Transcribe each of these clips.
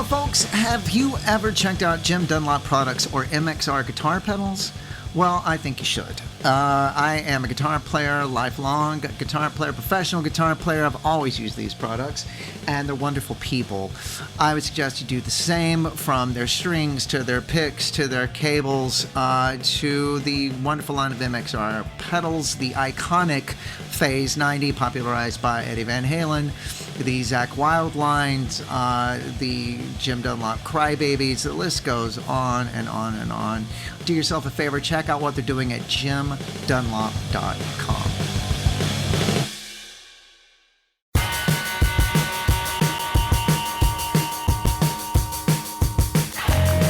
Well, folks, have you ever checked out Jim Dunlop products or MXR guitar pedals? Well, I think you should. I am a guitar player, lifelong guitar player, professional guitar player. I've always used these products, and they're wonderful people. I would suggest you do the same, from their strings to their picks to their cables to the wonderful line of MXR pedals, the iconic Phase 90 popularized by Eddie Van Halen, the Zakk Wylde lines, the Jim Dunlop Crybabies. The list goes on and on and on. Do yourself a favor, check out what they're doing at jimdunlop.com.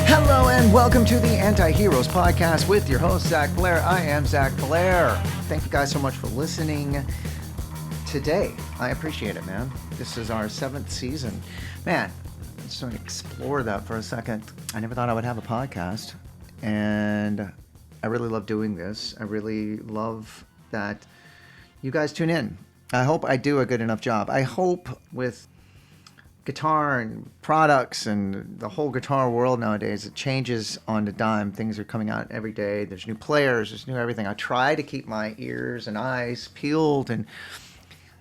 Hello and welcome to the Anti-Heroes Podcast with your host, Zach Blair. I am Zach Blair. Thank you guys so much for listening today. I appreciate it, man. This is our 7th season. Man, I'm just going to explore that for a second. I never thought I would have a podcast, and I really love doing this. I really love that you guys tune in. I hope I do a good enough job. I hope with guitar and products and the whole guitar world nowadays, it changes on the dime. Things are coming out every day. There's new players, there's new everything. I try to keep my ears and eyes peeled, and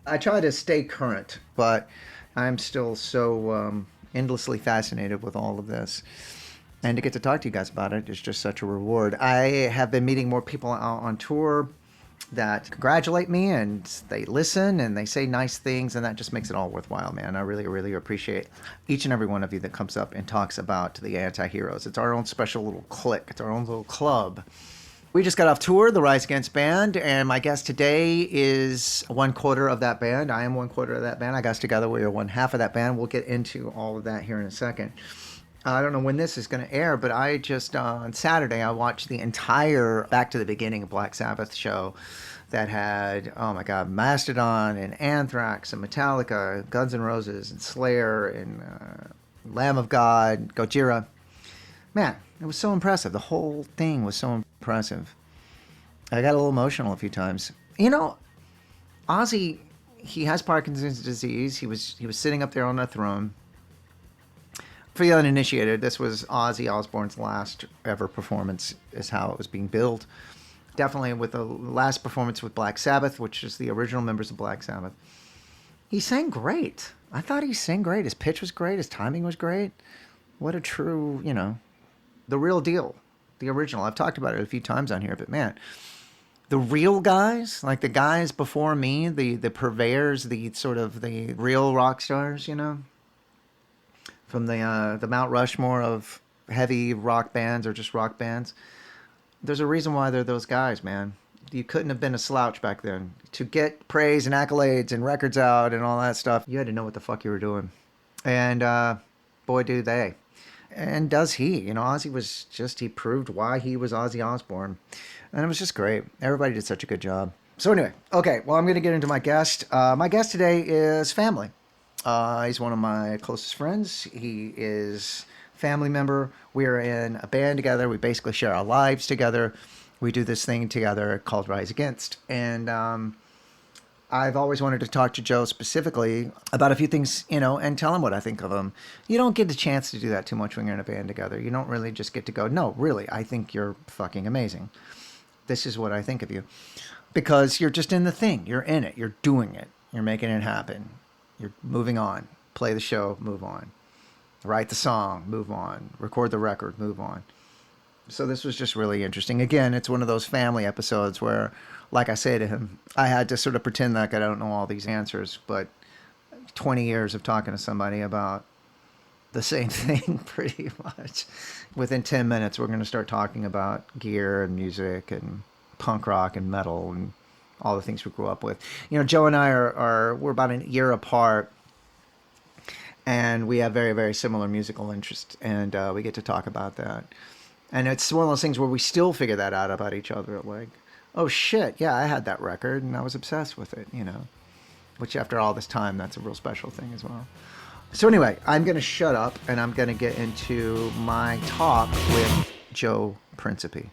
I try to stay current, but I'm still so endlessly fascinated with all of this. And to get to talk to you guys about it is just such a reward. I have been meeting more people out on tour that congratulate me, and they listen and they say nice things, and that just makes it all worthwhile, man. I really, really appreciate each and every one of you that comes up and talks about the Anti-Heroes. It's our own special little clique. It's our own little club. We just got off tour, the Rise Against band, and my guest today is one quarter of that band. I am one quarter of that band. I guess together we are one half of that band. We'll get into all of that here in a second. I don't know when this is going to air, but I just, on Saturday, I watched the entire Back to the Beginning of Black Sabbath show that had, oh my God, Mastodon and Anthrax and Metallica, Guns N' Roses and Slayer and Lamb of God, Gojira. Man, it was so impressive. The whole thing was so impressive. I got a little emotional a few times. You know, Ozzy, he has Parkinson's disease. He was sitting up there on a throne. For the uninitiated, this was Ozzy Osbourne's last ever performance, is how it was being billed. Definitely with the last performance with Black Sabbath, which is the original members of Black Sabbath. He sang great. I thought he sang great. His pitch was great. His timing was great. What a true, the real deal. The original. I've talked about it a few times on here, but man, the real guys, like the guys before me, the purveyors, the sort of the real rock stars, from the Mount Rushmore of heavy rock bands or just rock bands. There's a reason why they're those guys, man. You couldn't have been a slouch back then. To get praise and accolades and records out and all that stuff, you had to know what the fuck you were doing. And boy, do they. And does he. Ozzy was just, he proved why he was Ozzy Osbourne. And it was just great. Everybody did such a good job. So anyway, okay, well, I'm going to get into my guest. My guest today is family. He's one of my closest friends. He is a family member. We're in a band together. We basically share our lives together. We do this thing together called Rise Against. And I've always wanted to talk to Joe specifically about a few things, and tell him what I think of him. You don't get the chance to do that too much when you're in a band together. You don't really just get to go, no, really, I think you're fucking amazing. This is what I think of you. Because you're just in the thing. You're in it. You're doing it. You're making it happen. You're moving on. Play the show, move on. Write the song, move on. Record the record, move on. So this was just really interesting. Again, it's one of those family episodes where, like I say to him, I had to sort of pretend like I don't know all these answers, but 20 years of talking to somebody about the same thing pretty much. Within 10 minutes, we're going to start talking about gear and music and punk rock and metal and all the things we grew up with. Joe and I we're about a year apart, and we have very, very similar musical interests, and we get to talk about that. And it's one of those things where we still figure that out about each other. Like, oh shit, yeah, I had that record, and I was obsessed with it, Which after all this time, that's a real special thing as well. So anyway, I'm going to shut up, and I'm going to get into my talk with Joe Principe.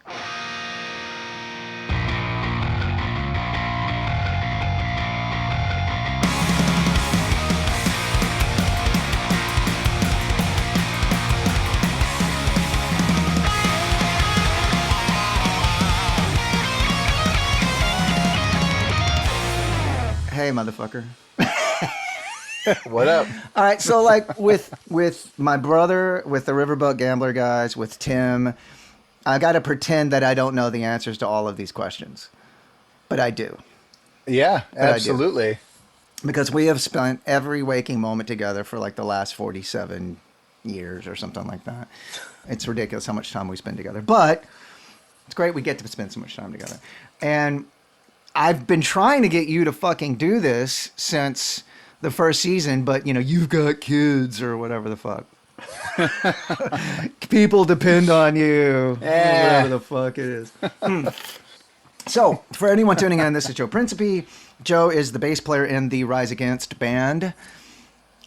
Hey, motherfucker. What up? All right, so like with my brother, with the Riverboat Gambler guys, with Tim, I got to pretend that I don't know the answers to all of these questions, but I do. Yeah, But I do absolutely. because we have spent every waking moment together for like the last 47 years or something like that. It's ridiculous how much time we spend together, but it's great we get to spend so much time together. And I've been trying to get you to fucking do this since the first season, but you've got kids or whatever the fuck. People depend on you, Eh. whatever the fuck it is. So, for anyone tuning in, this is Joe Principe. Joe is the bass player in the Rise Against band.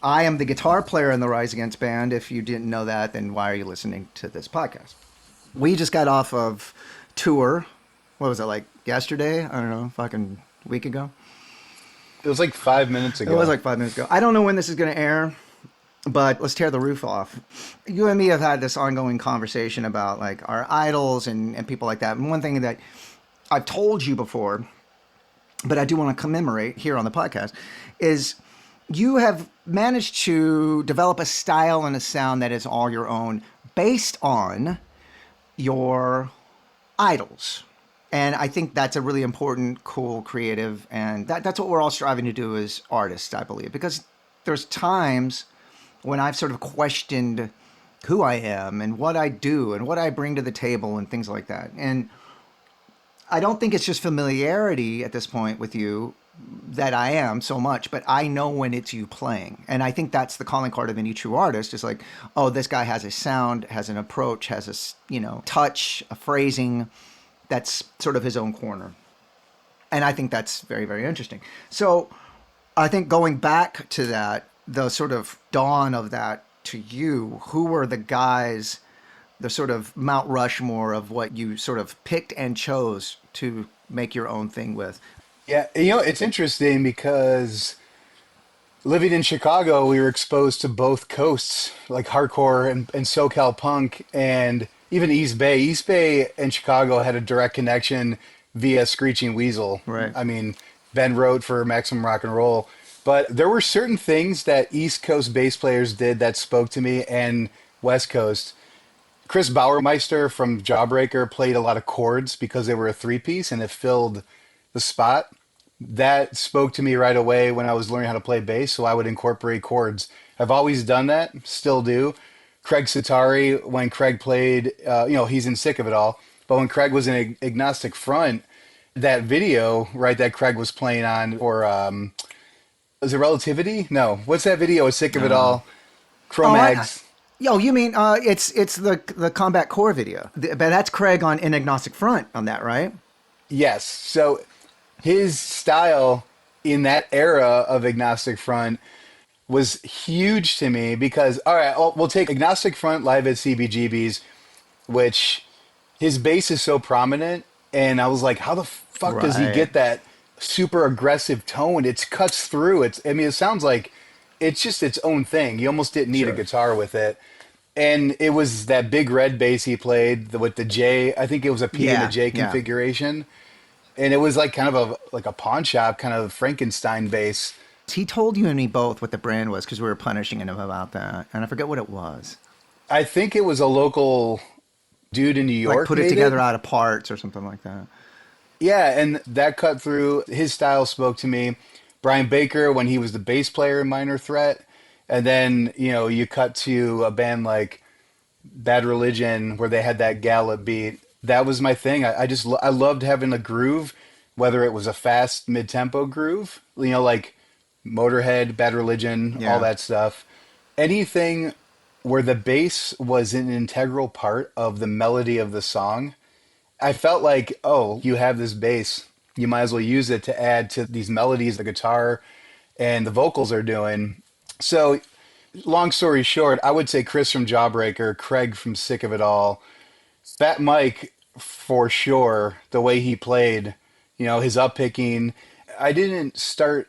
I am the guitar player in the Rise Against band. If you didn't know that, then why are you listening to this podcast? We just got off of tour. What was it, like yesterday? I don't know, fucking week ago? It was like 5 minutes It ago. was like 5 minutes ago. I don't know when this is going to air, but let's tear the roof off. You and me have had this ongoing conversation about like our idols and people like that. And one thing that I've told you before, but I do want to commemorate here on the podcast, is you have managed to develop a style and a sound that is all your own based on your idols. And I think that's a really important, cool, creative, and that's what we're all striving to do as artists, I believe. Because there's times when I've sort of questioned who I am and what I do and what I bring to the table and things like that. And I don't think it's just familiarity at this point with you that I am so much, but I know when it's you playing. And I think that's the calling card of any true artist is like, oh, this guy has a sound, has an approach, has a, touch, a phrasing that's sort of his own corner. And I think that's very, very interesting. So I think going back to that, the sort of dawn of that to you, who were the guys, the sort of Mount Rushmore of what you sort of picked and chose to make your own thing with? Yeah, it's interesting because living in Chicago, we were exposed to both coasts, like hardcore and SoCal punk, and even East Bay. East Bay and Chicago had a direct connection via Screeching Weasel. Right. I mean, Ben wrote for Maximum Rock and Roll. But there were certain things that East Coast bass players did that spoke to me, and West Coast. Chris Bauermeister from Jawbreaker played a lot of chords because they were a three-piece and it filled the spot. That spoke to me right away when I was learning how to play bass, so I would incorporate chords. I've always done that, still do. Craig Sitari, when Craig played, he's in Sick of It All, but when Craig was in Agnostic Front, that video, right, that Craig was playing on for, is it Relativity? No. What's that video? It's Sick of It All. Cro-Mags. Yo, you mean it's the Combat Core video? But that's Craig on In Agnostic Front on that, right? Yes. So his style in that era of Agnostic Front was huge to me because, all right, we'll take Agnostic Front live at CBGB's, which his bass is so prominent. And I was like, how the fuck does he Right. get that super aggressive tone? It cuts through. It sounds like it's just its own thing. You almost didn't need a Sure. guitar with it. And it was that big red bass he played with the J. I think it was a P and a Yeah, J yeah. configuration. And it was like kind of a pawn shop kind of Frankenstein bass. He told you and me both what the brand was because we were punishing him about that, and I forget what it was. I think it was a local dude in New Like York put it made together it. out of parts or something like that. Yeah, and that cut through. His style spoke to me. Brian Baker when he was the bass player in Minor Threat. And then, you cut to a band like Bad Religion where they had that Gallup beat. That was my thing. I loved having a groove, whether it was a fast mid-tempo groove, like Motorhead, Bad Religion, all Yeah. that stuff. Anything where the bass was an integral part of the melody of the song. I felt like, oh, you have this bass. You might as well use it to add to these melodies the guitar and the vocals are doing. So, long story short, I would say Chris from Jawbreaker, Craig from Sick of It All, Fat Mike for sure, the way he played, his up picking. I didn't start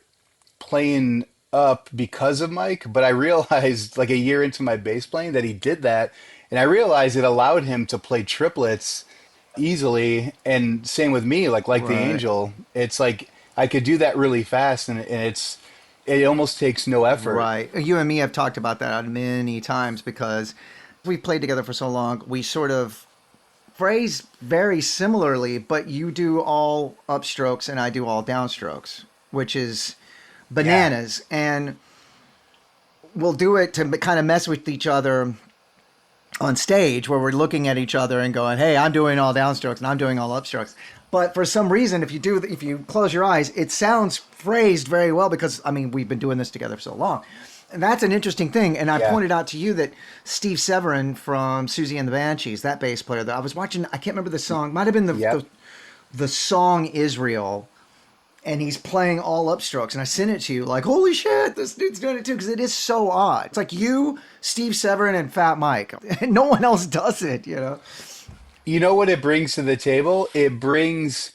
playing up because of Mike, but I realized like a year into my bass playing that he did that. And I realized it allowed him to play triplets easily. And same with me, like the Right. Angel. It's like I could do that really fast, and it almost takes no effort. Right. You and me have talked about that many times because we've played together for so long. We sort of phrase very similarly, but you do all upstrokes and I do all downstrokes, which is Yeah. bananas. And we'll do it to kind of mess with each other on stage where we're looking at each other and going, "Hey, I'm doing all downstrokes and I'm doing all upstrokes." But for some reason, if you close your eyes, it sounds phrased very well because I mean we've been doing this together for so long, and that's an interesting thing. And I Yeah. pointed out to you that Steve Severin from Susie and the Banshees, that bass player that I was watching, I can't remember the song, might have been Yep. the song Israel, and he's playing all upstrokes. And I sent it to you, like, holy shit, this dude's doing it too, because it is so odd. It's like you, Steve Severin, and Fat Mike, and no one else does it, you know? You know what it brings to the table? It brings,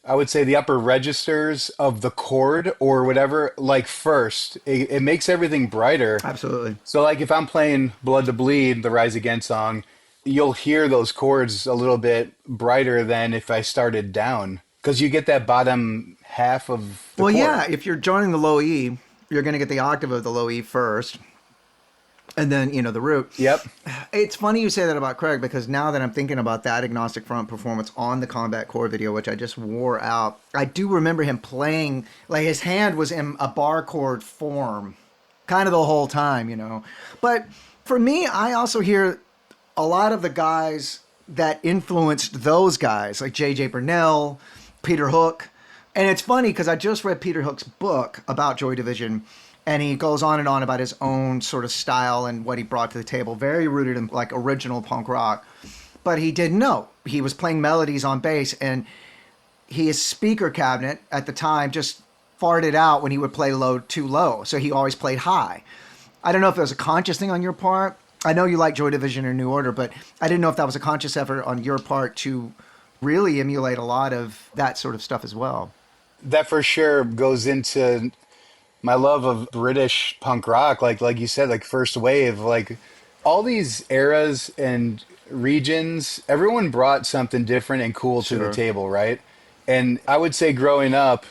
I would say, the upper registers of the chord or whatever, like first. It makes everything brighter. Absolutely. So, like, if I'm playing Blood to Bleed, the Rise Against song, you'll hear those chords a little bit brighter than if I started down. Because you get that bottom half of the Well, chord. yeah, if you're joining the low E, you're going to get the octave of the low E first, and then, you know, the root. Yep. It's funny you say that about Craig because now that I'm thinking about that agnostic front performance on the Combat Core video, which I just wore out, I do remember him playing, like his hand was in a bar chord form kind of the whole time, you know. But for me, I also hear a lot of the guys that influenced those guys, like J.J. Burnell, Peter Hook. And it's funny because I just read Peter Hook's book about Joy Division, and he goes on and on about his own sort of style and what he brought to the table, very rooted in like original punk rock. But he didn't know. He was playing melodies on bass, and his speaker cabinet at the time just farted out when he would play low too low. So he always played high. I don't know if it was a conscious thing on your part. I know you like Joy Division or New Order, but I didn't know if that was a conscious effort on your part to really emulate a lot of that sort of stuff as well. That for sure goes into my love of British punk rock, like you said, like first wave, like all these eras and regions, everyone brought something different and cool to the Sure. table, right? And I would say growing up,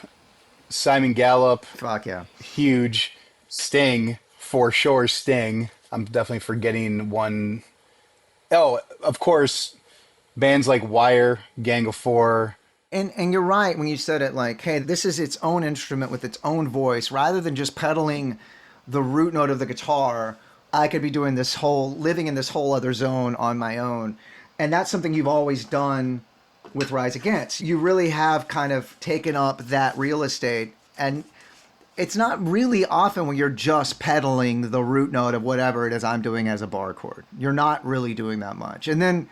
Simon Gallup, Fuck yeah. huge, Sting, for sure, Sting. I'm definitely forgetting one. Oh, of course, bands like Wire, Gang of Four. And you're right when you said it like, hey, this is its own instrument with its own voice. Rather than just pedaling the root note of the guitar, I could be doing this whole, living in this whole other zone on my own. And that's something you've always done with Rise Against. You really have kind of taken up that real estate. And it's not really often when you're just pedaling the root note of whatever it is I'm doing as a bar chord. You're not really doing that much. And then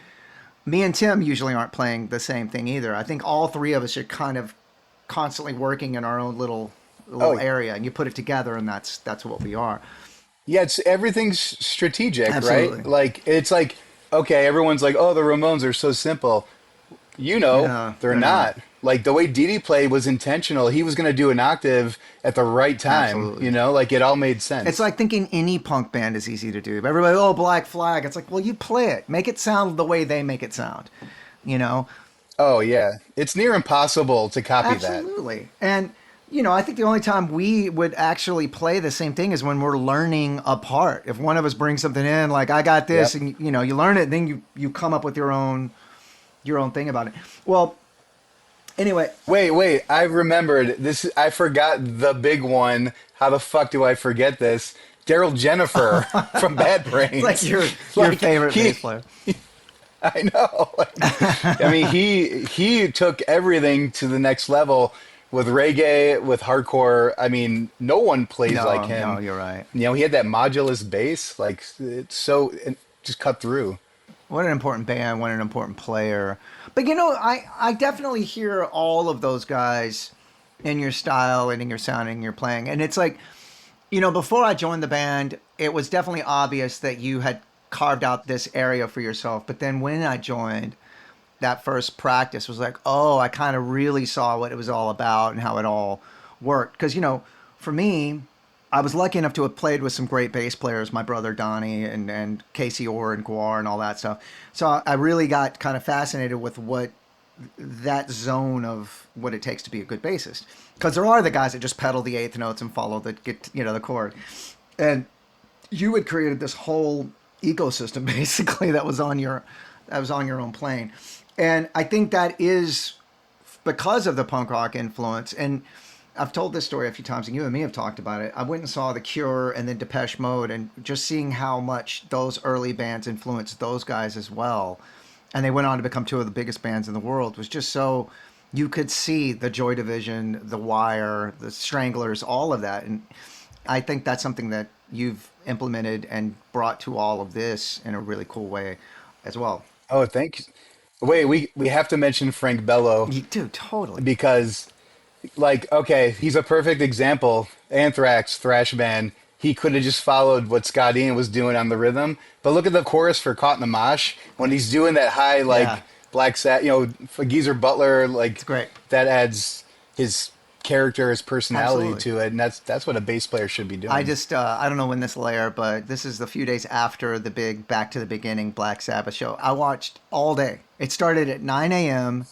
me and Tim usually aren't playing the same thing either. I think all three of us are kind of constantly working in our own little Oh, area, and you put it together, and that's what we are. yeah, it's everything's strategic, right? Absolutely. Like it's like okay, everyone's like, "Oh, the Ramones are so simple." You know, Yeah, they're they're not. not. Like the way Didi played was intentional. He was going to do an octave at the right time, Absolutely. you know? Like it all made It's sense. like thinking any punk band is easy to do. Everybody, oh, Black Flag. It's like, well, you play it. Make it sound the way they make it sound, you know? Oh, yeah. It's near impossible to copy that. Absolutely. And, you know, I think the only time we would actually play the same thing is when we're learning a part. If one of us brings something in, like, I got this, Yep. and, you know, you learn it, and then you come up with your own thing about it. Well, anyway, Wait. I remembered this. I forgot the big one. How the fuck do I forget this? Daryl Jennifer from Bad it's like Brains. your Like favorite he, bass player. I know. I mean, he took everything to the next level with reggae, with hardcore. I mean, no one plays like No, him. you're right. You know, he had that modulus bass, like it's so it just cut through. What an important band, what an important player. But you know, I definitely hear all of those guys in your style and in your sound and your playing. And it's like, you know, before I joined the band, it was definitely obvious that you had carved out this area for yourself. But then when I joined, that first practice was like, oh, I kind of really saw what it was all about and how it all worked. Because, you know, for me, I was lucky enough to have played with some great bass players, my brother Donnie and Casey Orr and Guar and all that stuff. So I really got kind of fascinated with what that zone of what it takes to be a good bassist. Because there are the guys that just pedal the eighth notes and follow the chord, and you had created this whole ecosystem basically that was on your own plane, and I think that is because of the punk rock influence. And I've told this story a few times, and you and me have talked about it. I went and saw The Cure and then Depeche Mode, and just seeing how much those early bands influenced those guys as well, and they went on to become two of the biggest bands in the world, was just so you could see the Joy Division, the Wire, the Stranglers, all of that. And I think that's something that you've implemented and brought to all of this in a really cool way as well. Oh, thank you. Wait, we have to mention Frank Bello You do totally. because, like, okay, he's a perfect example. Anthrax, thrash band. He could have just followed what Scott Ian was doing on the rhythm. But look at the chorus for Caught in the Mosh when he's doing that high, like, Yeah, Black Sat, for Geezer Butler, it's like, great. that adds his character, his personality Absolutely. to it. And that's what a bass player should be I doing. just I don't know when this will air, but this is the few days after the big Back to the Beginning Black Sabbath show. I watched all day. It started at 9 a.m.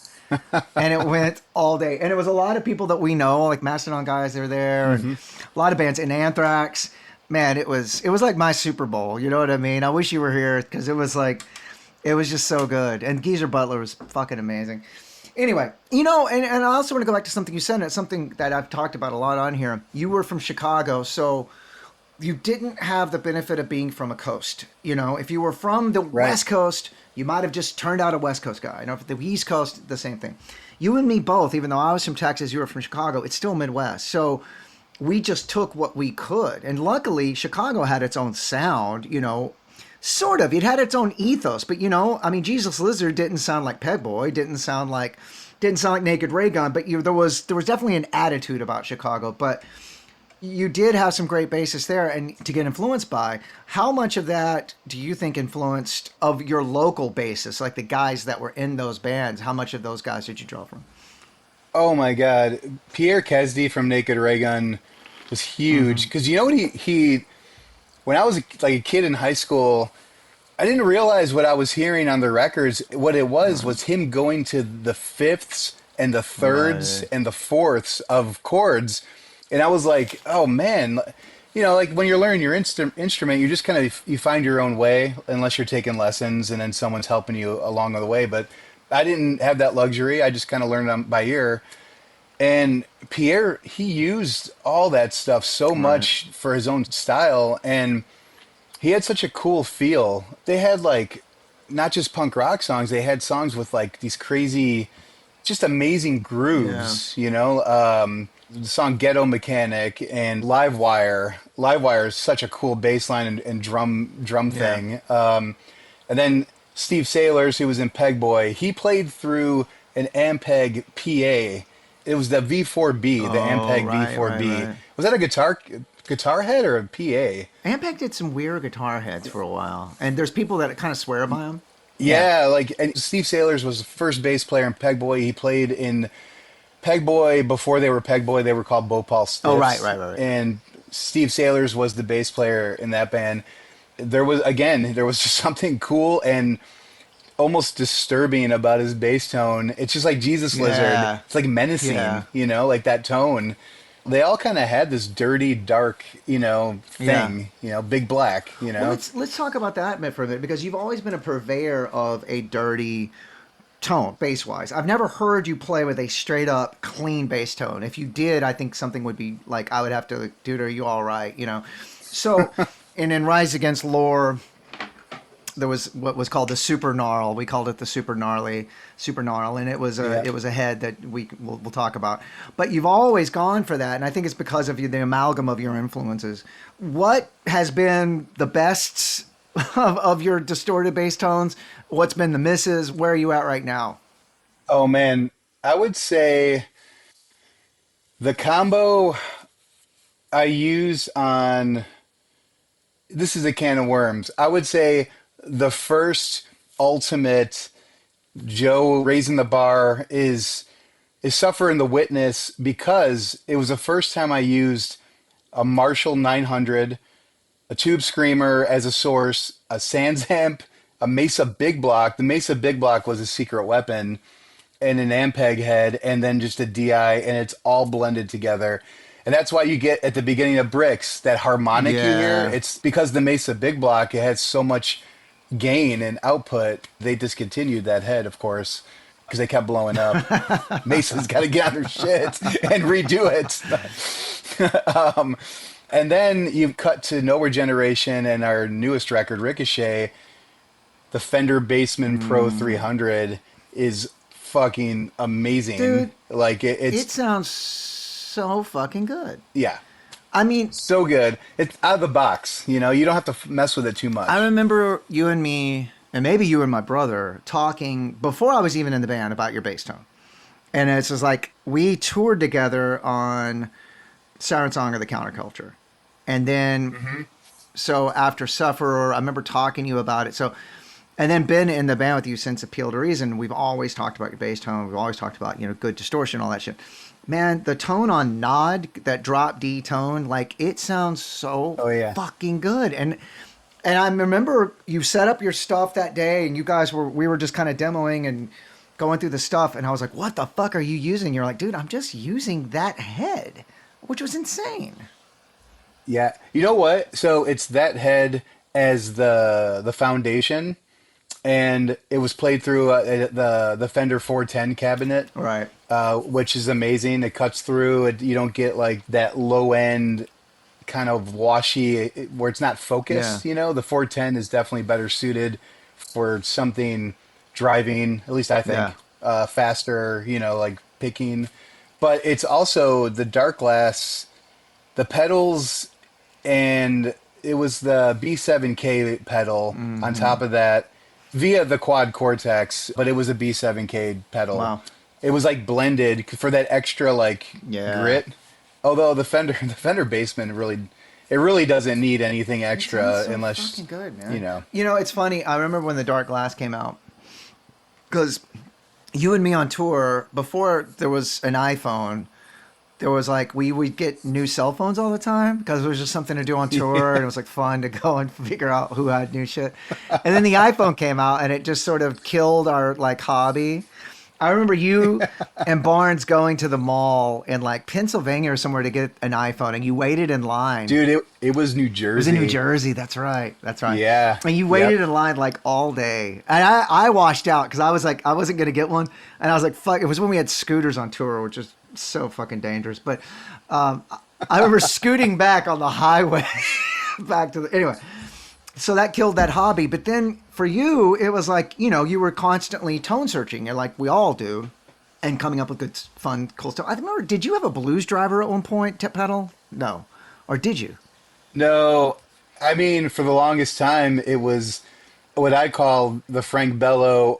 and it went all day. And it was a lot of people that we know, like Mastodon guys, they're there, and a lot of bands. And Anthrax, man, it was like my Super Bowl. You know what I mean? I wish you were here because it was just so good. And Geezer Butler was fucking amazing. Anyway, and I also want to go back to something you said. And it's something that I've talked about a lot on here. You were from Chicago, so you didn't have the benefit of being from a coast. If you were from the Right. West Coast, you might have just turned out a West Coast guy. If the East Coast, the same thing. You and me both, even though I was from Texas, you were from Chicago, it's still Midwest. So we just took what we could. And luckily, Chicago had its own sound, sort of. It had its own ethos. But, I mean, Jesus Lizard didn't sound like Pegboy, didn't sound like Naked Ray Gun, but there was definitely an attitude about Chicago. But you did have some great bassists there, and to get influenced by, how much of that do you think influenced of your local bassists, like the guys that were in those bands? How much of those guys did you draw from? Oh my God, Pierre Kesdy from Naked Raygun was huge Mm-hmm. because you know what he when I was like a kid in high school, I didn't realize what I was hearing on the records. What it was him going to the fifths and the thirds Right. and the fourths of chords, and I was like, oh man, like when you're learning your instrument, you just kind of you find your own way unless you're taking lessons and then someone's helping you along the way. But I didn't have that luxury. I just kind of learned by ear. And Pierre, he used all that stuff so Right. much for his own style, and he had such a cool feel. They had like not just punk rock songs, they had songs with like these crazy, just amazing Yeah. grooves, the song Ghetto Mechanic and Live Wire. Live Wire is such a cool bass line and drum Yeah. thing. And then Steve Sailors, who was in Pegboy, he played through an Ampeg PA. It was the V4B, the Oh, Ampeg right, right, V4B. right. Was that a guitar head or a PA? Ampeg did some weird guitar heads for a while, and there's people that kind of swear by them. Yeah. Yeah, like and Steve Sailors was the first bass player in Pegboy. He played in Pegboy before they were Pegboy. They were called Bhopal Oh, right, Stiffs, right, right, right. and Steve Sailors was the bass player in that band. There was just something cool and almost disturbing about his bass tone. It's just like Jesus Lizard. Yeah. It's like menacing, Yeah. like that tone. They all kind of had this dirty, dark, Yeah. thing, big black, Well, let's talk about that for a minute because you've always been a purveyor of a dirty tone, bass wise. I've never heard you play with a straight up clean bass tone. If you did, I think something would be like I would have to, dude, are you all right? So, and in Rise Against Lore, there was what was called the super gnarl. We called it the super gnarl, and it was a Yeah. it was a head that we'll talk about. But you've always gone for that, and I think it's because of the amalgam of your influences. What has been the best of your distorted bass tones? What's been the misses? Where are you at right now? Oh man, I would say the combo I use on this is a can of worms. I would say the first ultimate Joe raising the bar is Suffer in the Witness because it was the first time I used a Marshall 900, a tube screamer as a source, a Sans amp, a Mesa Big Block. The Mesa Big Block was a secret weapon, and an Ampeg head and then just a DI, and it's all blended together. And that's why you get at the beginning of Bricks that harmonic you hear. Yeah. It's because the Mesa Big Block, it has so much gain and output. They discontinued that head, of course, because they kept blowing up. Mesa's got to get on their shit and redo it. And then you cut to Nowhere Generation and our newest record, Ricochet. The Fender Bassman Pro 300 is fucking amazing. Dude, it's it sounds so fucking good. yeah, I mean, so good. It's out of the box. You know, you don't have to mess with it too much. I remember you and me, and maybe you and my brother, talking before I was even in the band about your bass tone. And it's just like, we toured together on Siren Song of the Counterculture. And then, so after Sufferer, I remember talking to you about it. So, and then been in the band with you since Appeal to Reason. We've always talked about your bass tone. We've always talked about, good distortion, all that shit. Man, the tone on Nod, that drop D tone, like, it sounds so fucking good. And I remember you set up your stuff that day, and we were just kind of demoing and going through the stuff, and I was like, what the fuck are you using? You're like, dude, I'm just using that head, which was insane. Yeah, you know what? So it's that head as the foundation, and it was played through the Fender 410 cabinet, Right. Which is amazing. It cuts through. You don't get like that low end kind of washy where it's not focused. Yeah. You know, the 410 is definitely better suited for something driving. At least I think faster. Like picking. But it's also the Dark Glass, the pedals, and it was the B7K pedal on top of that via the Quad Cortex, but it was a B7K pedal. Wow. It was like blended for that extra grit. Although the Fender Bassman really doesn't need anything extra so unless fucking good, man. you know. It's funny. I remember when the Dark Glass came out, because you and me on tour, before there was an iPhone, there was like, we would get new cell phones all the time because it was just something to do on tour. And it was like fun to go and figure out who had new shit. And then the iPhone came out, and it just sort of killed our like hobby. I remember you and Barnes going to the mall in like Pennsylvania or somewhere to get an iPhone, and you waited in line. Dude, it was New Jersey. It was in New Jersey. That's right. Yeah. And you waited in line like all day. And I washed out because I was like, I wasn't going to get one. And I was like, fuck. It was when we had scooters on tour, which is so fucking dangerous. But I remember scooting back on the highway back to anyway. So that killed that hobby. But then for you, it was like, you were constantly tone searching, and like we all do, and coming up with good, fun, cool stuff. I remember, did you have a Blues Driver at one point, tip pedal? No. Or did you? No. I mean, for the longest time, it was what I call the Frank Bello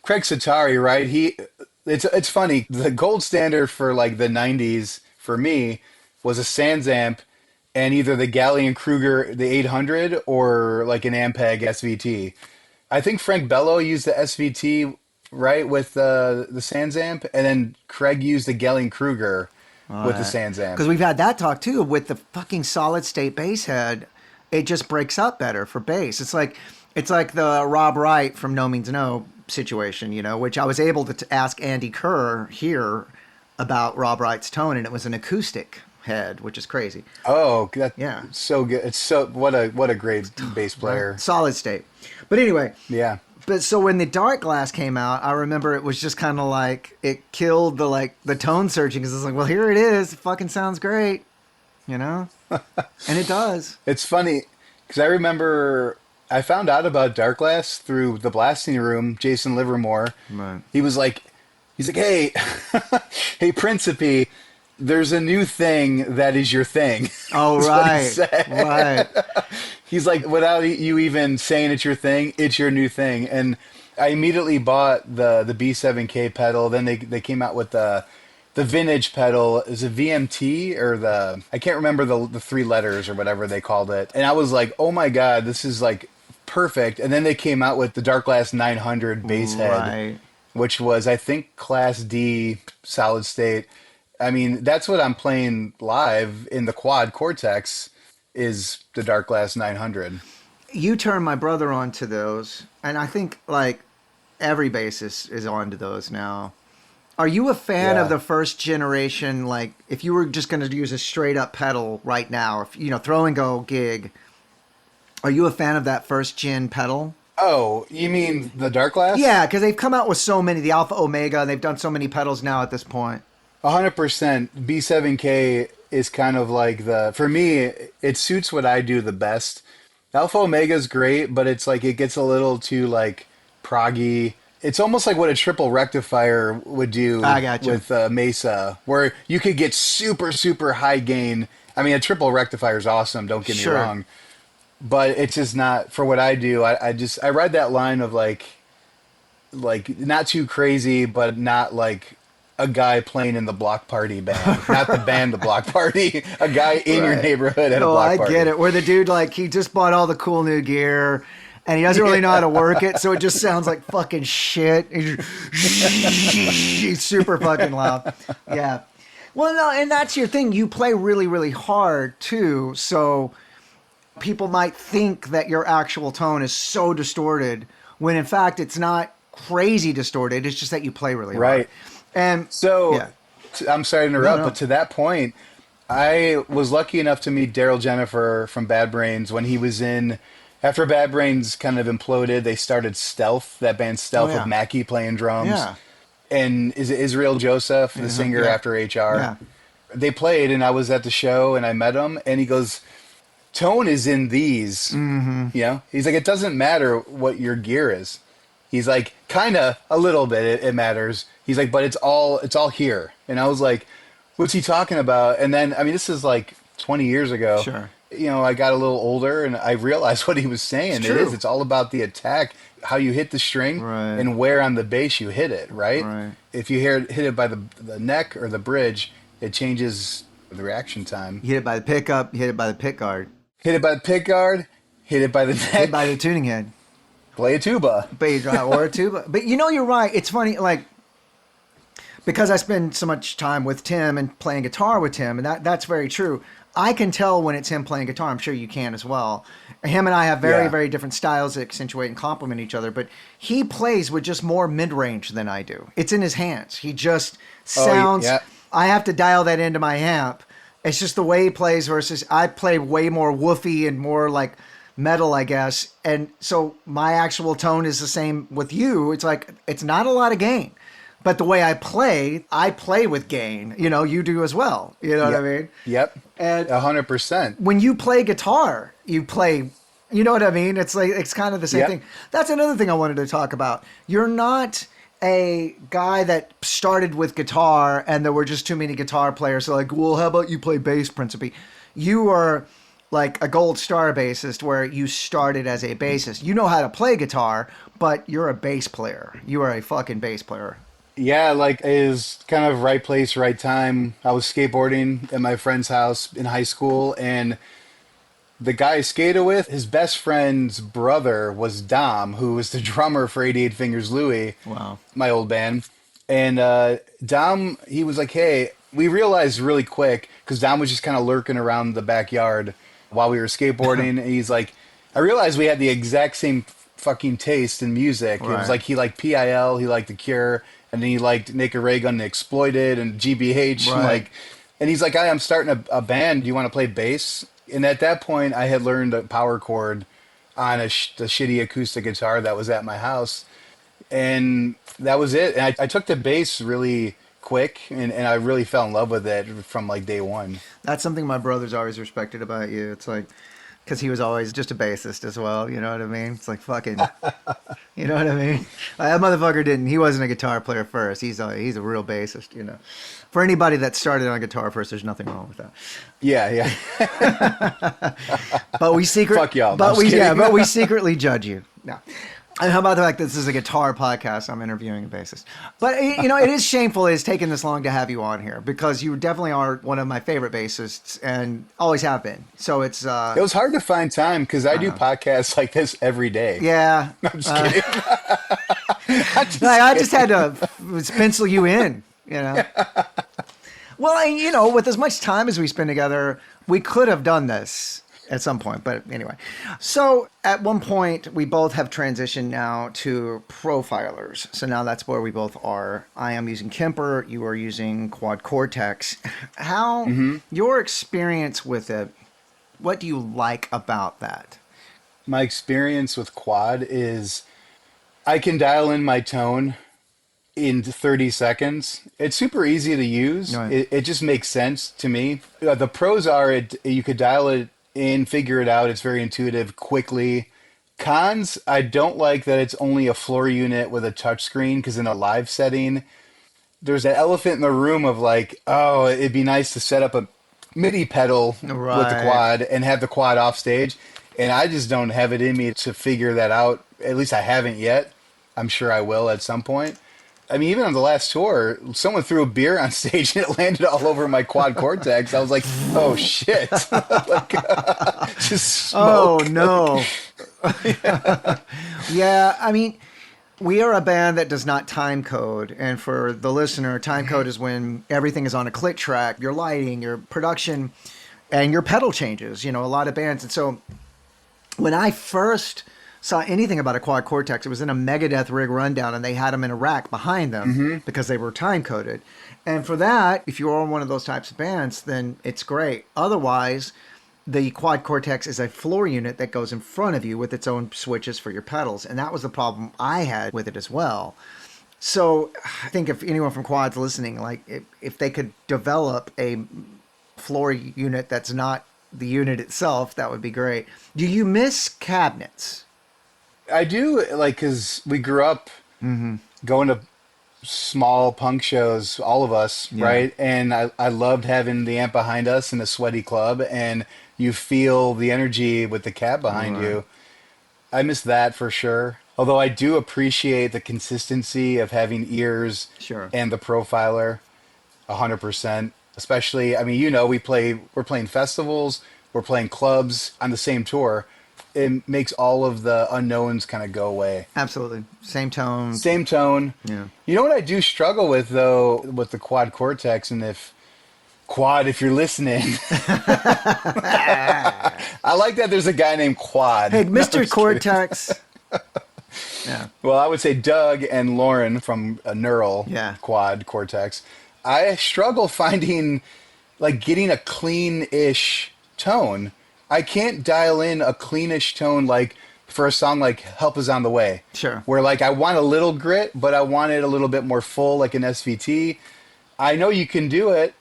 Craig Satari, right? It's funny. The gold standard for like the 90s for me was a Sans amp and either the Gallion Kruger, the 800, or like an Ampeg SVT. I think Frank Bello used the SVT, right, with the Sans amp, and then Craig used the Gallion Kruger with the Sans amp. Because we've had that talk too with the fucking solid state bass head. It just breaks up better for bass. It's like the Rob Wright from No Means No situation, which I was able to ask Andy Kerr here about Rob Wright's tone, and it was an acoustic head, which is crazy. Oh, yeah, so good. It's so what a great bass player. Solid state. But anyway, yeah. But so when the Dark Glass came out, I remember it was just kind of like it killed the tone searching, because it's like, well, here it is. It fucking sounds great, and it does. It's funny because I remember I found out about Dark Glass through the Blasting Room. Jason Livermore. Right. He's like, hey, hey, Principe. There's a new thing that is your thing. Oh, right. Right. He's like, without you even saying it's your thing, it's your new thing. And I immediately bought the B7K pedal. Then they came out with the vintage pedal. Is it VMT or I can't remember the three letters or whatever they called it. And I was like, oh my God, this is like perfect. And then they came out with the Dark Glass 900 bass head, which was, I think, Class D solid state. I mean, that's what I'm playing live in the Quad Cortex is the Dark Glass 900. You turned my brother on to those, and I think, like, every bassist is onto those now. Are you a fan of the first generation? Like, if you were just going to use a straight up pedal right now, if throw and go gig, are you a fan of that first gen pedal? Oh, you mean the Dark Glass? Yeah, because they've come out with so many, the Alpha Omega, and they've done so many pedals now at this point. 100%. B7K is kind of like for me, it suits what I do the best. Alpha Omega's great, but it's like it gets a little too like proggy. It's almost like what a triple rectifier would do with Mesa, where you could get super, super high gain. I mean, a triple rectifier is awesome, don't get me wrong. But it's just not, for what I do, I ride that line of like not too crazy, but not like a guy playing in the block party band. Not the band, the block party. A guy in your neighborhood at a block party. I get it. Where the dude, like, he just bought all the cool new gear, and he doesn't really know how to work it, so it just sounds like fucking shit. He's super fucking loud. Yeah. Well, no, and that's your thing. You play really, really hard, too, so people might think that your actual tone is so distorted, when in fact it's not crazy distorted. It's just that you play really hard. Right. And so, I'm sorry to interrupt, but to that point, I was lucky enough to meet Daryl Jennifer from Bad Brains when he was in. After Bad Brains kind of imploded, they started Stealth, that band Stealth with Mackie playing drums. Yeah. And is it Israel Joseph, the singer after HR? Yeah. They played, and I was at the show, and I met him, and he goes, tone is in these. Mm-hmm. He's like, it doesn't matter what your gear is. He's like, kind of, a little bit, it matters. He's like, but it's all here. And I was like, what's he talking about? And then, I mean, this is like 20 years ago. Sure. I got a little older, and I realized what he was saying. It's all about the attack, how you hit the string, and where on the bass you hit it, right? If you hit it by the neck or the bridge, it changes the reaction time. You hit it by the pickup, you hit it by the pick guard. Hit it by the pick guard, hit it by the neck. Hit it by the tuning head. Play a tuba. Or a tuba. But you're right. It's funny, like, because I spend so much time with Tim and playing guitar with Tim, and that's very true. I can tell when it's him playing guitar. I'm sure you can as well. Him and I have very, very different styles that accentuate and complement each other, but he plays with just more mid-range than I do. It's in his hands. He just sounds... I have to dial that into my amp. It's just the way he plays versus I play way more woofy and more like metal, I guess. And so my actual tone is the same with you. It's like, it's not a lot of gain. But the way I play with gain. You do as well. You know what I mean? Yep. And 100%. When you play guitar, you play, you know what I mean? It's like, it's kind of the same thing. That's another thing I wanted to talk about. You're not a guy that started with guitar and there were just too many guitar players. So like, well, how about you play bass, Principe? You are like a gold star bassist where you started as a bassist. You know how to play guitar, but you're a bass player. You are a fucking bass player. Yeah, like, it is kind of right place, right time. I was skateboarding at my friend's house in high school, and the guy I skated with, his best friend's brother was Dom, who was the drummer for 88 Fingers Louie, my old band. And Dom, he was like, hey, we realized really quick, because Dom was just kind of lurking around the backyard while we were skateboarding, and he's like, I realized we had the exact same fucking taste in music. It was like, he liked PIL, he liked The Cure, and then he liked Naked Ray Gun and Exploited and GBH. And he's like, I'm starting a band. Do you want to play bass? And at that point, I had learned a power chord on the shitty acoustic guitar that was at my house. And that was it. And I took the bass really quick, and I really fell in love with it from like day one. That's something my brother's always respected about you. It's like, because he was always just a bassist as well, you know what I mean? It's like fucking, you know what I mean? That motherfucker he wasn't a guitar player first. He's a real bassist, For anybody that started on guitar first, there's nothing wrong with that. Yeah. But we Fuck y'all. But we secretly judge you. No. And how about the fact that this is a guitar podcast? I'm interviewing a bassist. But, it is shameful it's taken this long to have you on here because you definitely are one of my favorite bassists and always have been. So it's... it was hard to find time because I do podcasts like this every day. Yeah. No, I'm just kidding. I just had to pencil you in, Well, with as much time as we spend together, we could have done this at some point. But anyway, so at one point we both have transitioned now to profilers. So now that's where we both are. I am using Kemper. You are using Quad Cortex. How your experience with it? What do you like about that? My experience with Quad is I can dial in my tone in 30 seconds. It's super easy to use. Right. It just makes sense to me. The pros are you could dial it in, figure it out. It's very intuitive, quickly. Cons, I don't like that it's only a floor unit with a touchscreen because in a live setting, there's an elephant in the room of like, oh, it'd be nice to set up a MIDI pedal with the Right. quad and have the quad off stage. And I just don't have it in me to figure that out. At least I haven't yet. I'm sure I will at some point. I mean, even on the last tour, someone threw a beer on stage and it landed all over my quad cortex. I was like, oh shit. Like, just Oh smoke. no. Yeah, I mean, we are a band that does not time code. And for the listener, time code is when everything is on a click track, your lighting, your production, and your pedal changes, a lot of bands. And so when I first saw anything about a quad cortex, it was in a Megadeth rig rundown, and they had them in a rack behind them because they were time coded. And for that, if you're on one of those types of bands, then it's great. Otherwise, the quad cortex is a floor unit that goes in front of you with its own switches for your pedals. And that was the problem I had with it as well. So I think if anyone from Quad's listening, like if they could develop a floor unit that's not the unit itself, that would be great. Do you miss cabinets? I do, like, because we grew up going to small punk shows, all of us, right? And I loved having the amp behind us in a sweaty club, and you feel the energy with the cab behind you. I miss that for sure. Although I do appreciate the consistency of having ears and the profiler 100%. Especially, I mean, we're playing festivals, we're playing clubs on the same tour. It makes all of the unknowns kind of go away. Absolutely. Same tone. Same tone. Yeah. You know what I do struggle with, though, with the Quad Cortex, and if you're listening, I like that there's a guy named Quad. Hey, Mr. Cortex. Yeah. Well, I would say Doug and Lauren from Neural Quad Cortex. I struggle finding, like, getting a clean-ish tone. I can't dial in a cleanish tone, like, for a song like Help Is On The Way. Sure. Where, like, I want a little grit, but I want it a little bit more full, like an SVT. I know you can do it,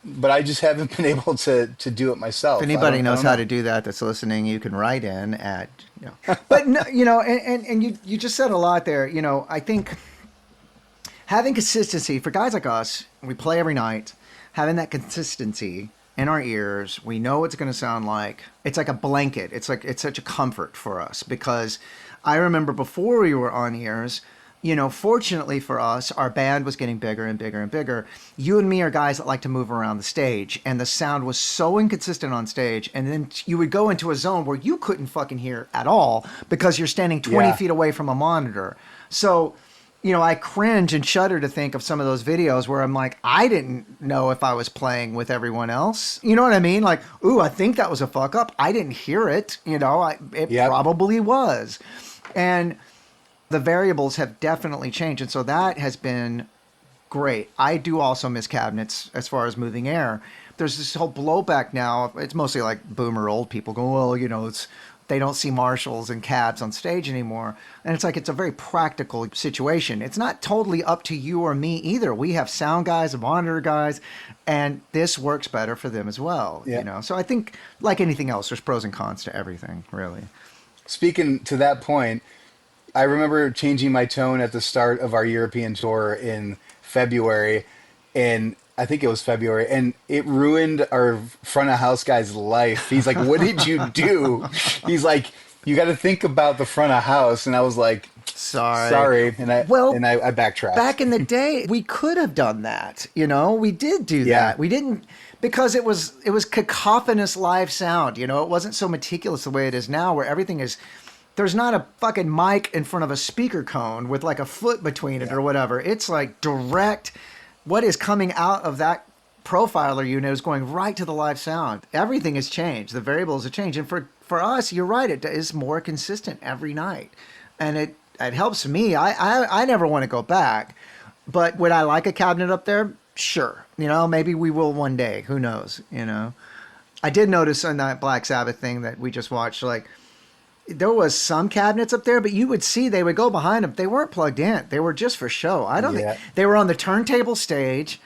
but I just haven't been able to do it myself. If anybody knows how to do that that's listening, you can write in at, But, no, and you just said a lot there. I think having consistency for guys like us, we play every night, having that consistency in our ears, we know what it's going to sound like. It's like a blanket. It's such a comfort for us because I remember before we were on ears, fortunately for us, our band was getting bigger and bigger and bigger. You and me are guys that like to move around the stage, and the sound was so inconsistent on stage. And then you would go into a zone where you couldn't fucking hear at all because you're standing 20 feet away from a monitor. So, I cringe and shudder to think of some of those videos where I'm like, I didn't know if I was playing with everyone else. You know what I mean? Like, ooh, I think that was a fuck up. I didn't hear it. It probably was. And the variables have definitely changed. And so that has been great. I do also miss cabinets as far as moving air. There's this whole blowback now. It's mostly like boomer old people going, well, they don't see Marshalls and cabs on stage anymore. And it's like, it's a very practical situation. It's not totally up to you or me either. We have sound guys and monitor guys, and this works better for them as well. So I think, like anything else, there's pros and cons to everything, really. Speaking to that point, I remember changing my tone at the start of our European tour in February, and I think it was February, and it ruined our front of house guy's life. He's like, what did you do? He's like, you got to think about the front of house. And I was like, sorry. And I backtracked. Back in the day, we could have done that. We did do that. We didn't, because it was cacophonous live sound. It wasn't so meticulous the way it is now, where everything is, there's not a fucking mic in front of a speaker cone with like a foot between it or whatever. It's like direct. What is coming out of that profiler unit is going right to the live sound. Everything has changed. The variables have changed. And for us, you're right, it is more consistent every night. And it helps me. I never want to go back. But would I like a cabinet up there? Sure. Maybe we will one day. Who knows? I did notice on that Black Sabbath thing that we just watched, like, there was some cabinets up there, but you would see they would go behind them. They weren't plugged in. They were just for show. I don't think they were on the turntable stage,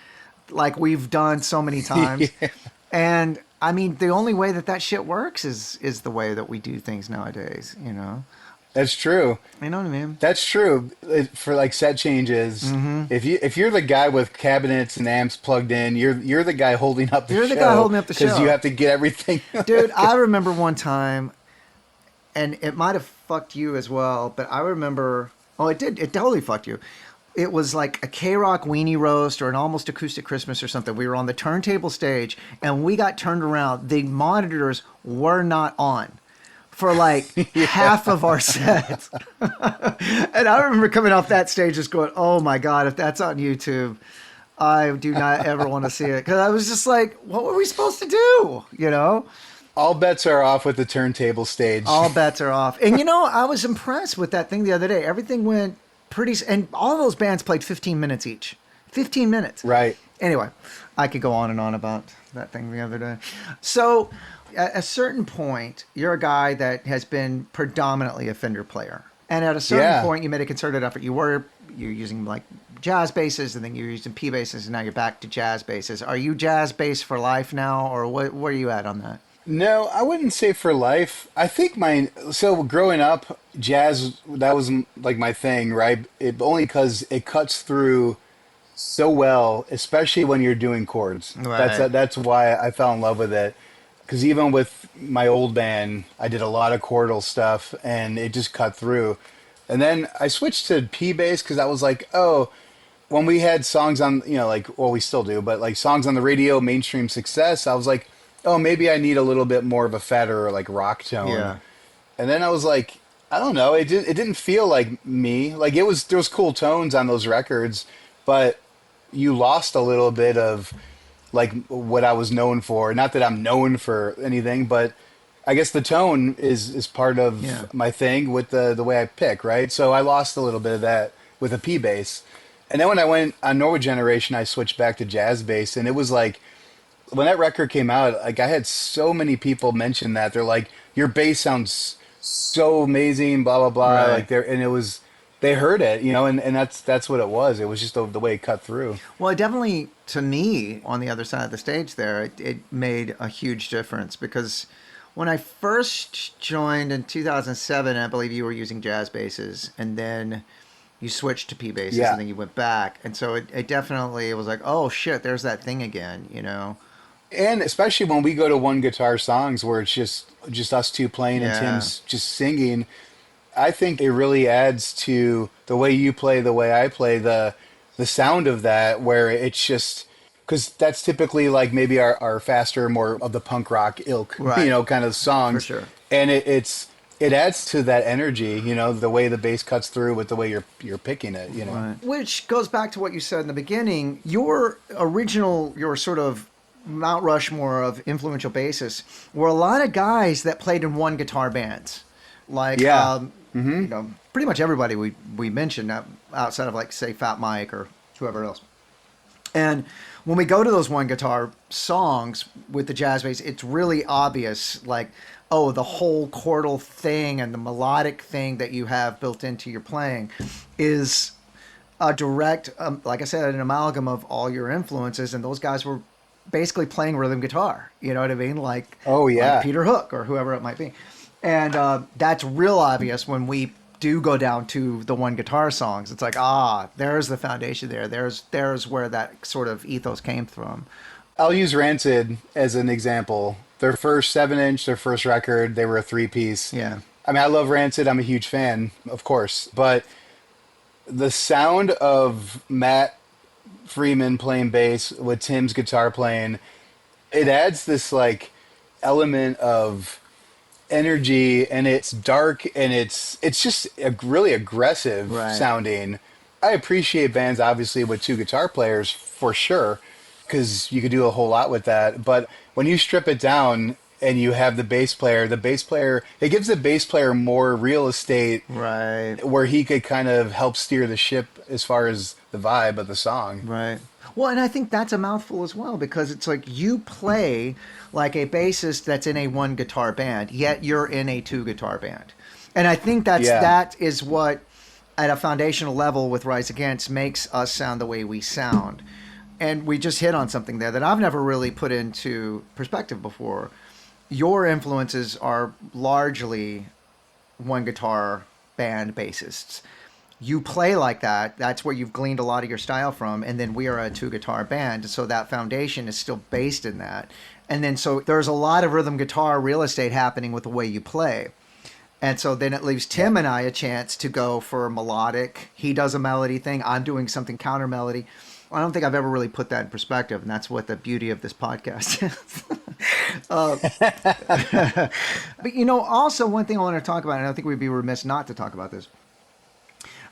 like we've done so many times. Yeah. And I mean, the only way that shit works is the way that we do things nowadays. That's true. You know what I mean? That's true. For like set changes, if you're the guy with cabinets and amps plugged in, you're the guy holding up the show. You're the guy holding up the show because you have to get everything. Dude, I remember one time, and it might have fucked you as well, but I remember. Oh, it did. It totally fucked you. It was like a K-Rock weenie roast or an almost acoustic Christmas or something. We were on the turntable stage, and we got turned around. The monitors were not on for like half of our set. And I remember coming off that stage just going, oh my God, if that's on YouTube, I do not ever want to see it. Because I was just like, what were we supposed to do? All bets are off with the turntable stage. All bets are off. And I was impressed with that thing the other day. Everything went and all those bands played 15 minutes each. 15 minutes. Right. Anyway, I could go on and on about that thing the other day. So at a certain point, you're a guy that has been predominantly a Fender player. And at a certain point, you made a concerted effort. You're using like jazz basses, and then you're using P basses, and now you're back to jazz basses. Are you jazz bass for life now, or where are you at on that? No, I wouldn't say for life. I think so growing up, jazz, that was like my thing, right? Only because it cuts through so well, especially when you're doing chords. Right. That's why I fell in love with it. Because even with my old band, I did a lot of chordal stuff, and it just cut through. And then I switched to P bass because I was like, oh, when we had songs on, we still do, but like songs on the radio, mainstream success, I was like, oh, maybe I need a little bit more of a fatter, like, rock tone. Yeah. And then I was like, I don't know, it didn't feel like me. Like, there was cool tones on those records, but you lost a little bit of, like, what I was known for. Not that I'm known for anything, but I guess the tone is part of my thing with the way I pick, right? So I lost a little bit of that with a P bass. And then when I went on Norwood Generation, I switched back to jazz bass, and it was like, when that record came out, like I had so many people mention that. They're like, your bass sounds so amazing, blah blah blah. Right. Like they heard it, and that's what it was. It was just the way it cut through. Well, it definitely, to me, on the other side of the stage there, it made a huge difference, because when I first joined in 2007, I believe you were using jazz basses, and then you switched to P basses, and then you went back. And so it definitely was like, oh shit, there's that thing again, And especially when we go to one guitar songs where it's just us two playing and Tim's just singing, I think it really adds to the way you play, the way I play, the sound of that, where it's just, because that's typically like maybe our faster, more of the punk rock ilk, right, kind of songs. For sure. And it adds to that energy, the way the bass cuts through with the way you're picking it, Right. Which goes back to what you said in the beginning. Your sort of Mount Rushmore of influential bassists were a lot of guys that played in one guitar bands. Like, pretty much everybody we mentioned outside of, like, say, Fat Mike or whoever else. And when we go to those one guitar songs with the jazz bass, it's really obvious, like, oh, the whole chordal thing and the melodic thing that you have built into your playing is a direct, like I said, an amalgam of all your influences. And those guys were basically playing rhythm guitar. You know what I mean? Like, like Peter Hook or whoever it might be. And that's real obvious when we do go down to the one guitar songs. It's like, there's the foundation there. There's where that sort of ethos came from. I'll use Rancid as an example. Their first 7-inch, their first record, they were a 3-piece. Yeah. I mean, I love Rancid. I'm a huge fan, of course. But the sound of Matt Freeman playing bass with Tim's guitar playing, it adds this, like, element of energy, and it's dark, and it's just really aggressive sounding. I appreciate bands, obviously, with two guitar players, for sure. because you could do a whole lot with that. But when you strip it down and you have the bass player, it gives the bass player more real estate Right. where he could kind of help steer the ship as far as the vibe of the song. Right. Well, and I think that's a mouthful as well because it's like you play like a bassist that's in a one guitar band, yet you're in a two guitar band. And I think Yeah. that is what at a foundational level with Rise Against makes us sound the way we sound. And we just hit on something there that I've never really put into perspective before. Your influences are largely one guitar band bassists. You play like that. That's where you've gleaned a lot of your style from. And then we are a two guitar band. So that foundation is still based in that. And then so there's a lot of rhythm guitar real estate happening with the way you play. And so then it leaves Tim and I a chance to go for melodic. He does a melody thing. I'm doing something counter melody. I don't think I've ever really put that in perspective. And that's what the beauty of this podcast is. But, also one thing I want to talk about, and I think we'd be remiss not to talk about this.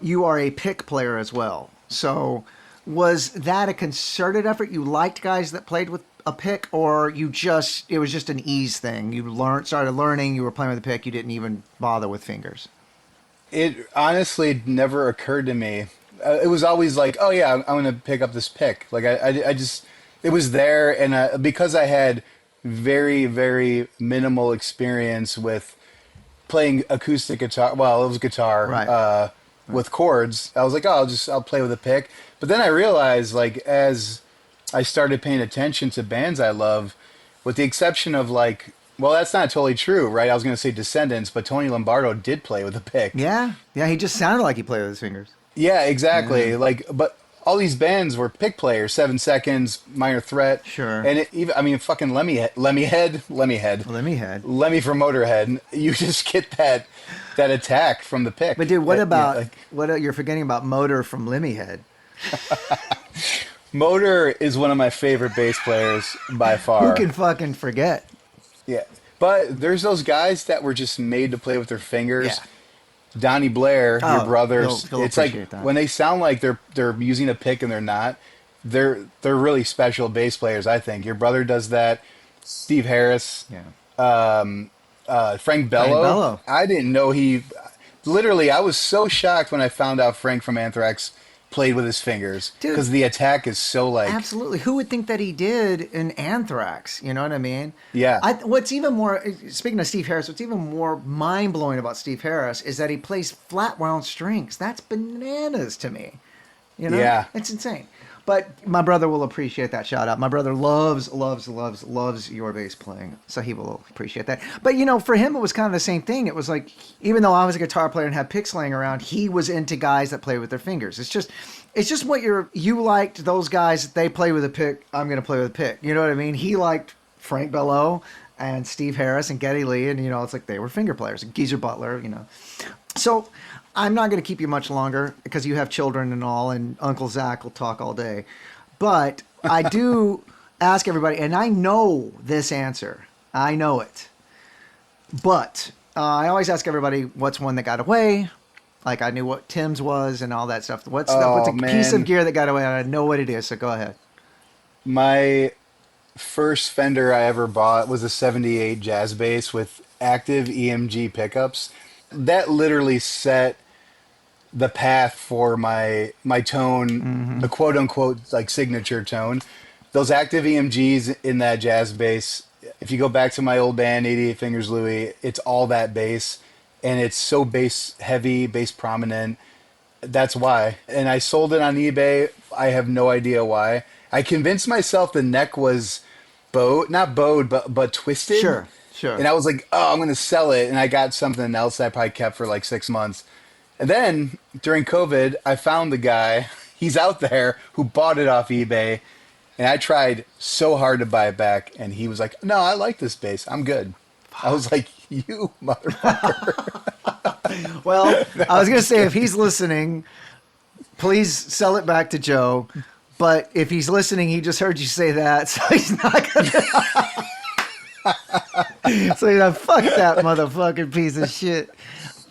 You are a pick player as well. So was that a concerted effort? You liked guys that played with a pick, or it was just an ease thing? You started learning, you were playing with a pick, you didn't even bother with fingers. It honestly never occurred to me. It was always like, oh yeah, I'm going to pick up this pick. Like I just, it was there, and because I had very, very minimal experience with playing acoustic guitar. Well, it was guitar. Right. With chords, I was like, oh, I'll play with a pick. But then I realized, like, as I started paying attention to bands I love, with the exception of like, well, that's not totally true, right? I was going to say Descendants, but Tony Lombardo did play with a pick. Yeah. He just sounded like he played with his fingers. Yeah, exactly. Yeah. Like, but all these bands were pick players. 7 Seconds, Minor Threat. Sure. And fucking Lemmy Head, Lemmy from Motorhead. You just get that attack from the pick. But dude, what you're forgetting about Motor from Lemmy Head? Motor is one of my favorite bass players by far. Who can fucking forget? Yeah. But there's those guys that were just made to play with their fingers. Yeah. Donnie Blair, your brothers. He'll It's like that. when they sound like they're using a pick and they're not. They're really special bass players, I think. Your brother does that. Steve Harris. Yeah. Frank Bello. I didn't know literally, I was so shocked when I found out Frank from Anthrax played with his fingers, because the attack is so like, absolutely. Who would think that he did in Anthrax? You know what I mean? Yeah. What's even more, speaking of Steve Harris, what's even more mind blowing about Steve Harris is that he plays flat wound strings. That's bananas to me. Yeah, it's insane. But my brother will appreciate that shout out. My brother loves your bass playing, so he will appreciate that. But for him, it was kind of the same thing. It was like, even though I was a guitar player and had picks laying around, he was into guys that play with their fingers. It's just what you liked. Those guys, they play with a pick. I'm gonna play with a pick. You know what I mean? He liked Frank Bello and Steve Harris and Geddy Lee, and it's like they were finger players. Geezer Butler, So I'm not going to keep you much longer because you have children and all, and Uncle Zach will talk all day. But I do ask everybody, and I know this answer. I know it. But I always ask everybody, what's one that got away? Like I knew what Tim's was and all that stuff. What's a piece of gear that got away? And I know what it is, so go ahead. My first Fender I ever bought was a 78 jazz bass with active EMG pickups. That literally set the path for my tone, the quote unquote like signature tone. Those active EMGs in that jazz bass, if you go back to my old band 88 Fingers Louie, it's all that bass, and it's so bass heavy, bass prominent. That's why. And I sold it on eBay. I have no idea why. I convinced myself the neck was not bowed, but twisted. Sure. And I was like, oh, I'm going to sell it. And I got something else that I probably kept for like 6 months. And then during COVID, I found the guy, he's out there, who bought it off eBay. And I tried so hard to buy it back. And he was like, no, I like this bass. I'm good. I was like, you motherfucker. Well, I was going to say, if he's listening, please sell it back to Joe. But if he's listening, he just heard you say that. So he's not going to. So you're like, fuck that motherfucking piece of shit.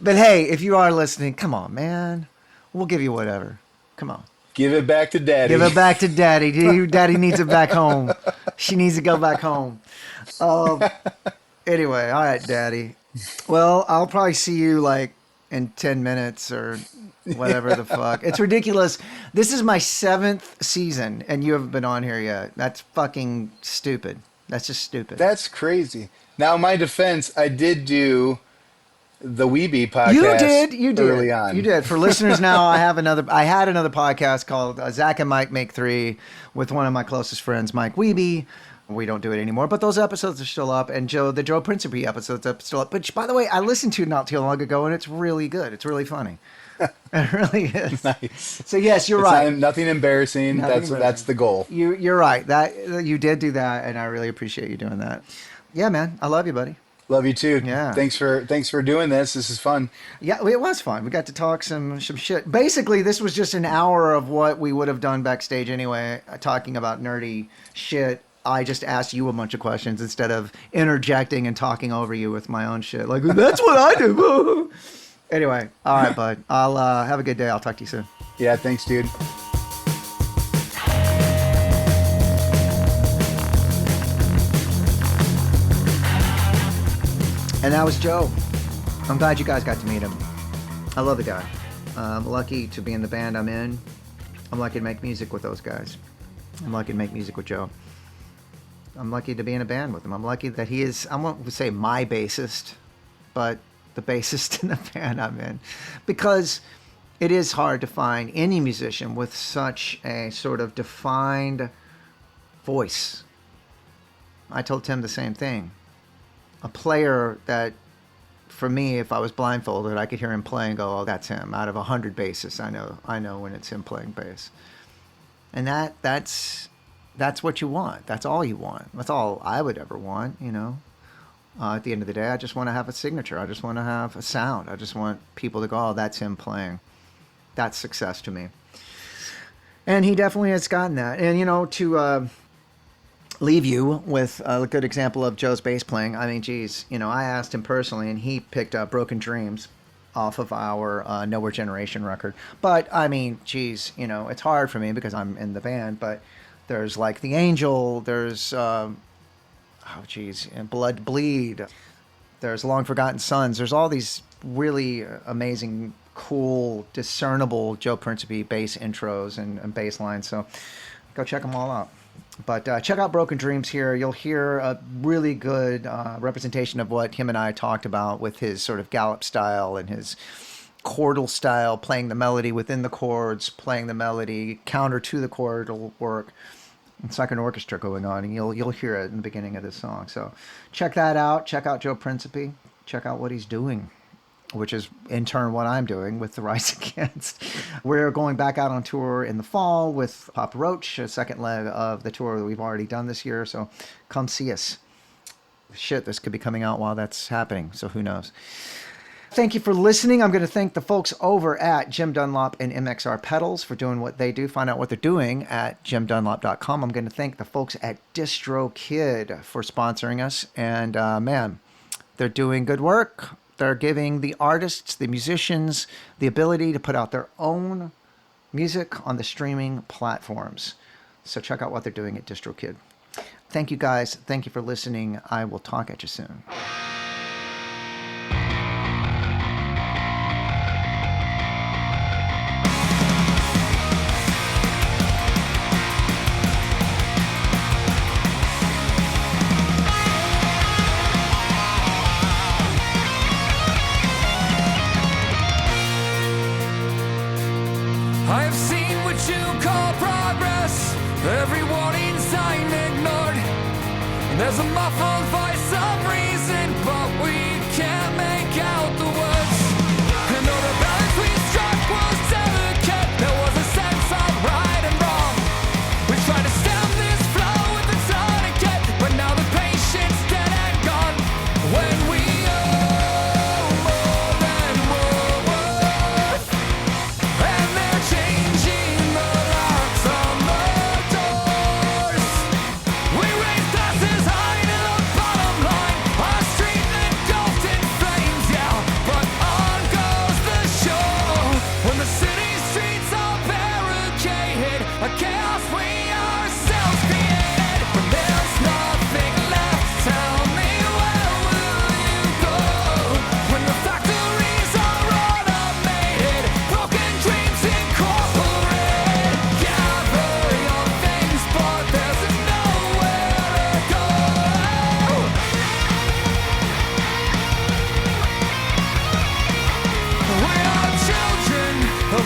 But hey, if you are listening, come on, man. We'll give you whatever. Come on. Give it back to Daddy. Give it back to Daddy. Daddy needs it back home. She needs to go back home. Anyway, all right, Daddy. Well, I'll probably see you like in 10 minutes or whatever the fuck. It's ridiculous. This is my 7th season, and you haven't been on here yet. That's fucking stupid. That's just stupid. That's crazy. Now, in my defense, I did do the Weeby podcast. You did. Early on. You did. For listeners now, I had another podcast called Zach and Mike Make Three with one of my closest friends, Mike Weeby. We don't do it anymore, but those episodes are still up, and the Joe Principe episodes are still up. Which, by the way, I listened to not too long ago, and it's really good. It's really funny. It really is. Nice. So yes, you're right. Nothing embarrassing. That's the goal. You're right. That you did do that, and I really appreciate you doing that. Yeah, man. I love you, buddy. Love you too. Yeah. Thanks for doing this. This is fun. Yeah, it was fun. We got to talk some shit. Basically, this was just an hour of what we would have done backstage anyway, talking about nerdy shit. I just asked you a bunch of questions instead of interjecting and talking over you with my own shit. Like, that's what I do. Anyway, all right, bud. I'll have a good day. I'll talk to you soon. Yeah, thanks, dude. And that was Joe. I'm glad you guys got to meet him. I love the guy. I'm lucky to be in the band I'm in. I'm lucky to make music with those guys. I'm lucky to make music with Joe. I'm lucky to be in a band with him. I'm lucky that he is, I won't say my bassist, but the bassist in the band I'm in. Because it is hard to find any musician with such a sort of defined voice. I told Tim the same thing. A player that, for me, if I was blindfolded, I could hear him play and go, oh, that's him. Out of 100 bassists, I know when it's him playing bass. And that's what you want. That's all you want. That's all I would ever want, you know. At the end of the day, I just want to have a signature. I just want to have a sound. I just want people to go, oh, that's him playing. That's success to me. And he definitely has gotten that. And, you know, to leave you with a good example of Joe's bass playing, I mean, geez, you know, I asked him personally, and he picked up Broken Dreams off of our Nowhere Generation record. But, I mean, geez, you know, it's hard for me because I'm in the band, but there's like The Angel, there's, and Blood Bleed, there's Long Forgotten Sons, there's all these really amazing, cool, discernible Joe Principe bass intros and bass lines, so go check them all out. But check out Broken Dreams here. You'll hear a really good representation of what him and I talked about with his sort of gallop style and his chordal style, playing the melody within the chords, playing the melody counter to the chordal work. It's like an orchestra going on, and you'll hear it in the beginning of this song. So check that out. Check out Joe Principe. Check out what he's doing, which is in turn what I'm doing with the Rise Against. We're going back out on tour in the fall with Papa Roach, a second leg of the tour that we've already done this year. So come see us. Shit, this could be coming out while that's happening, so who knows. Thank you for listening. I'm going to thank the folks over at Jim Dunlop and MXR Pedals for doing what they do. Find out what they're doing at jimdunlop.com. I'm going to thank the folks at DistroKid for sponsoring us. And man, they're doing good work. They're giving the artists, the musicians, the ability to put out their own music on the streaming platforms. So check out what they're doing at DistroKid. Thank you guys. Thank you for listening. I will talk at you soon. I've seen what you call progress, every warning sign ignored. And there's a muffled voice of reason, but we can't make out the words. And though the balance we struck was delicate, there was a sense of right and wrong. We tried to stem this flow with a tourniquet, but now the patience dead and gone. When we owe more than we're worth, and they're changing the locks on the doors. We raise glasses high to the bottom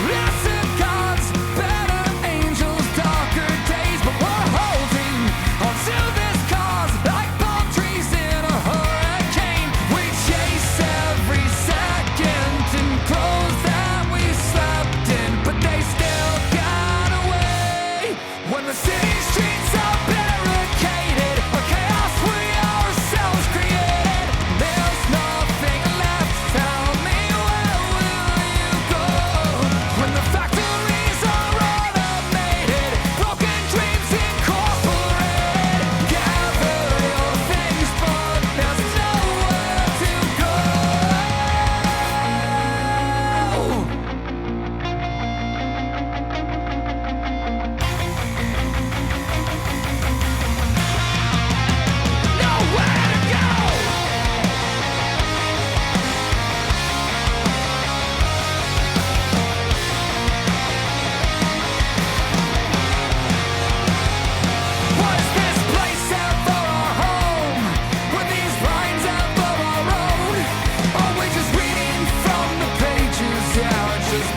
lesser gods, better angels, darker days, but we're holding onto this cause like palm trees in a hurricane. We chase every second in clothes that we slept in, but they still got away. When the city streets are barricaded, a chaos we ourselves created, there's nothing left. Tell me, where will you go? When the factories are automated, broken dreams incorporated, gather your things, but there's nowhere to go. Nowhere to go. Was this place ever our home? Were these lines ever our own? Or we just reading from the pages? Yeah, just